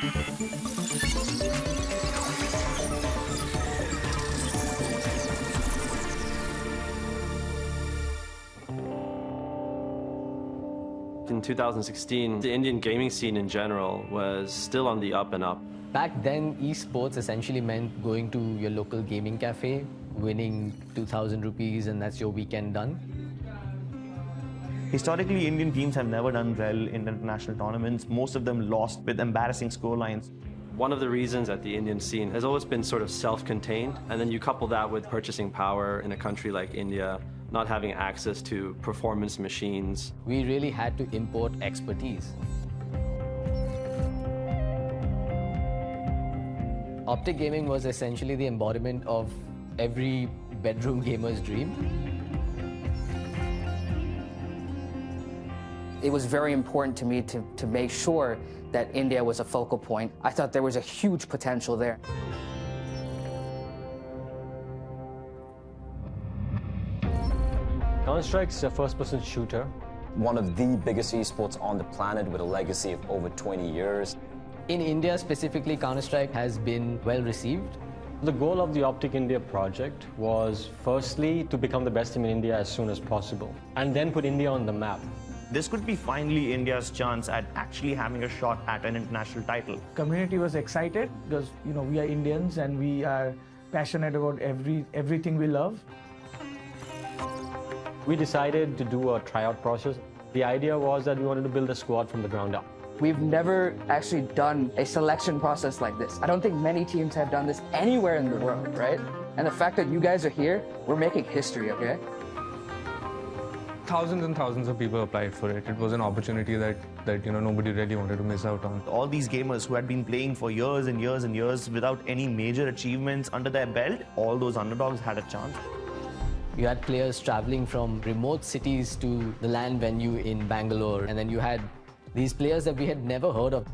In 2016, the Indian gaming scene in general was still on the up and up. Back then, esports essentially meant going to your local gaming cafe, winning 2,000 rupees, and that's your weekend done. Historically, Indian teams have never done well in international tournaments. Most of them lost with embarrassing scorelines. One of the reasons that the Indian scene has always been sort of self-contained, and then you couple that with purchasing power in a country like India, not having access to performance machines. We really had to import expertise. Optic gaming was essentially the embodiment of every bedroom gamer's dream. It was very important to me to make sure that India was a focal point. I thought there was a huge potential there. Counter-Strike's a first-person shooter. One of the biggest esports on the planet with a legacy of over 20 years. In India specifically, Counter-Strike has been well received. The goal of the Optic India project was firstly to become the best team in India as soon as possible, and then put India on the map. This could be finally India's chance at actually having a shot at an international title. Community was excited because we are Indians and we are passionate about everything we love. We decided to do a tryout process. The idea was that we wanted to build a squad from the ground up. We've never actually done a selection process like this. I don't think many teams have done this anywhere in the world, right? And the fact that you guys are here, we're making history, okay? Thousands and thousands of people applied for it. It was an opportunity that nobody really wanted to miss out on. All these gamers who had been playing for years and years and years without any major achievements under their belt, all those underdogs had a chance. You had players traveling from remote cities to the LAN venue in Bangalore, and then you had these players that we had never heard of.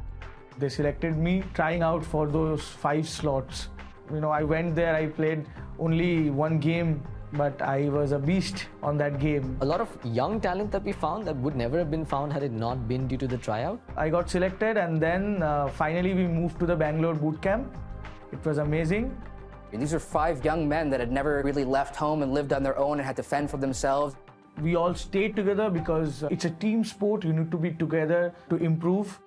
They selected me trying out for those 5 slots. I went there, I played only one game, but I was a beast on that game. A lot of young talent that we found that would never have been found had it not been due to the tryout. I got selected, and then finally we moved to the Bangalore boot camp. It was amazing. These are 5 young men that had never really left home and lived on their own and had to fend for themselves. We all stayed together because it's a team sport. You need to be together to improve.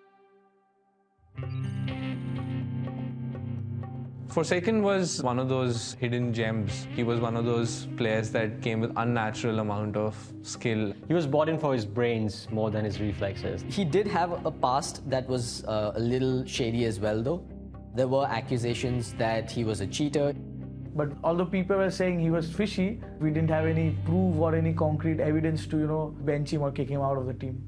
Forsaken was one of those hidden gems. He was one of those players that came with unnatural amount of skill. He was bought in for his brains more than his reflexes. He did have a past that was a little shady as well, though. There were accusations that he was a cheater. But although people were saying he was fishy, we didn't have any proof or any concrete evidence to, bench him or kick him out of the team.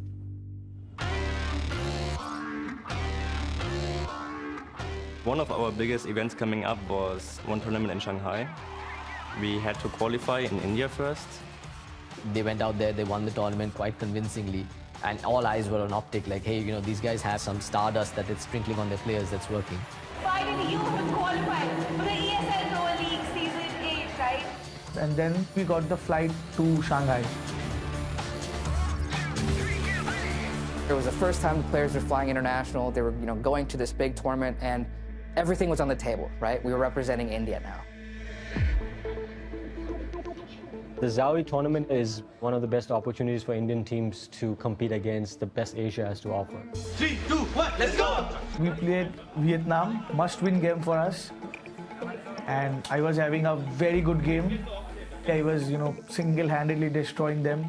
One of our biggest events coming up was one tournament in Shanghai. We had to qualify in India first. They went out there, they won the tournament quite convincingly. And all eyes were on Optic, like, hey, these guys have some stardust that it's sprinkling on their players that's working. Finally, you have qualified for the ESL Pro League Season 8, right? And then we got the flight to Shanghai. It was the first time the players were flying international. They were, going to this big tournament, and everything was on the table, right? We were representing India now. The Zawi tournament is one of the best opportunities for Indian teams to compete against the best Asia has to offer. 3, 2, 1, let's go! We played Vietnam, must-win game for us. And I was having a very good game. I was, single-handedly destroying them.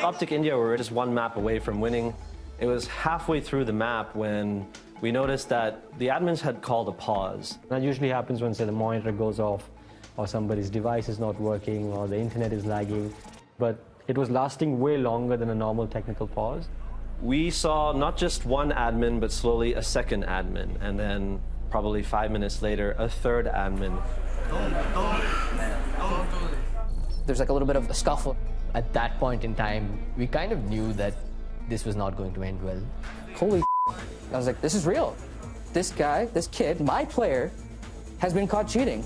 Optic India were just one map away from winning. It was halfway through the map when we noticed that the admins had called a pause. That usually happens when, say, the monitor goes off, or somebody's device is not working, or the internet is lagging. But it was lasting way longer than a normal technical pause. We saw not just one admin, but slowly a second admin, and then probably 5 minutes later, a third admin. There's like a little bit of a scuffle. At that point in time, we kind of knew that this was not going to end well. Holy I was like, this is real. This guy, this kid, my player, has been caught cheating.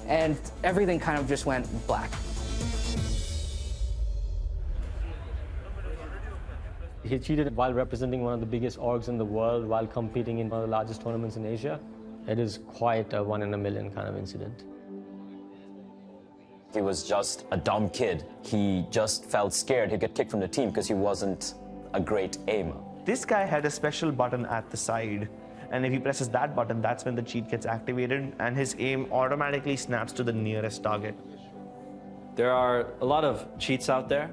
And everything kind of just went black. He cheated while representing one of the biggest orgs in the world, while competing in one of the largest tournaments in Asia. It is quite a 1 in a million kind of incident. He was just a dumb kid. He just felt scared he'd get kicked from the team because he wasn't a great aimer. This guy had a special button at the side, and if he presses that button, that's when the cheat gets activated, and his aim automatically snaps to the nearest target. There are a lot of cheats out there.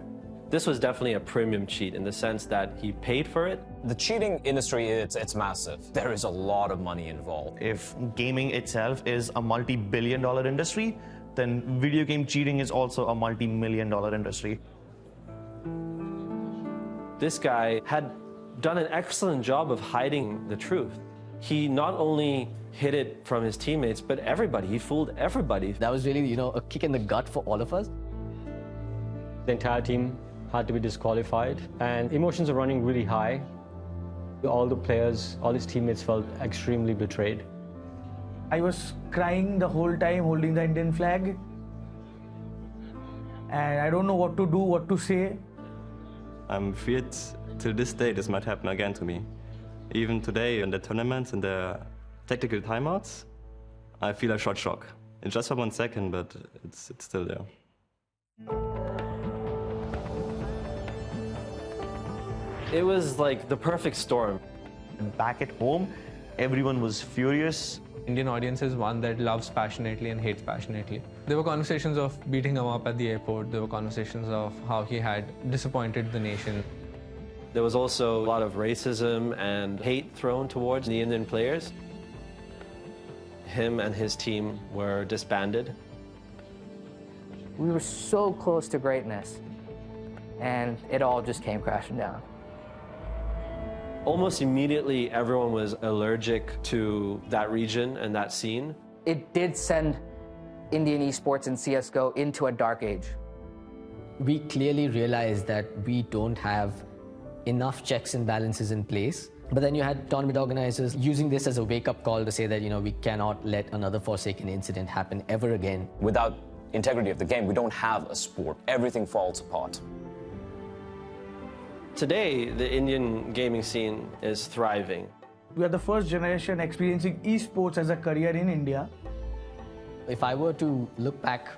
This was definitely a premium cheat in the sense that he paid for it. The cheating industry, it's massive. There is a lot of money involved. If gaming itself is a multi-billion-dollar industry, then video game cheating is also a multi-million-dollar industry. This guy had done an excellent job of hiding the truth. He not only hid it from his teammates, but everybody. He fooled everybody. That was really, a kick in the gut for all of us. The entire team had to be disqualified, and emotions are running really high. All the players, all his teammates felt extremely betrayed. I was crying the whole time holding the Indian flag. And I don't know what to do, what to say. I'm feared till this day this might happen again to me. Even today in the tournaments and the tactical timeouts, I feel a short shock. It's just for 1 second, but it's still there. It was like the perfect storm. Back at home, everyone was furious. Indian audience is one that loves passionately and hates passionately. There were conversations of beating him up at the airport. There were conversations of how he had disappointed the nation. There was also a lot of racism and hate thrown towards the Indian players. Him and his team were disbanded. We were so close to greatness, and it all just came crashing down. Almost immediately, everyone was allergic to that region and that scene. It did send Indian esports and CSGO into a dark age. We clearly realized that we don't have enough checks and balances in place. But then you had tournament organizers using this as a wake-up call to say that, we cannot let another Forsaken incident happen ever again. Without integrity of the game, we don't have a sport. Everything falls apart. Today, the Indian gaming scene is thriving. We are the first generation experiencing esports as a career in India. If I were to look back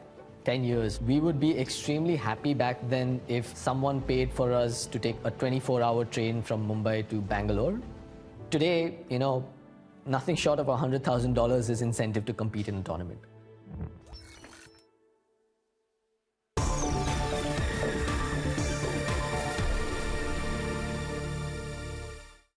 10 years, we would be extremely happy back then if someone paid for us to take a 24-hour train from Mumbai to Bangalore. Today, nothing short of $100,000 is incentive to compete in a tournament.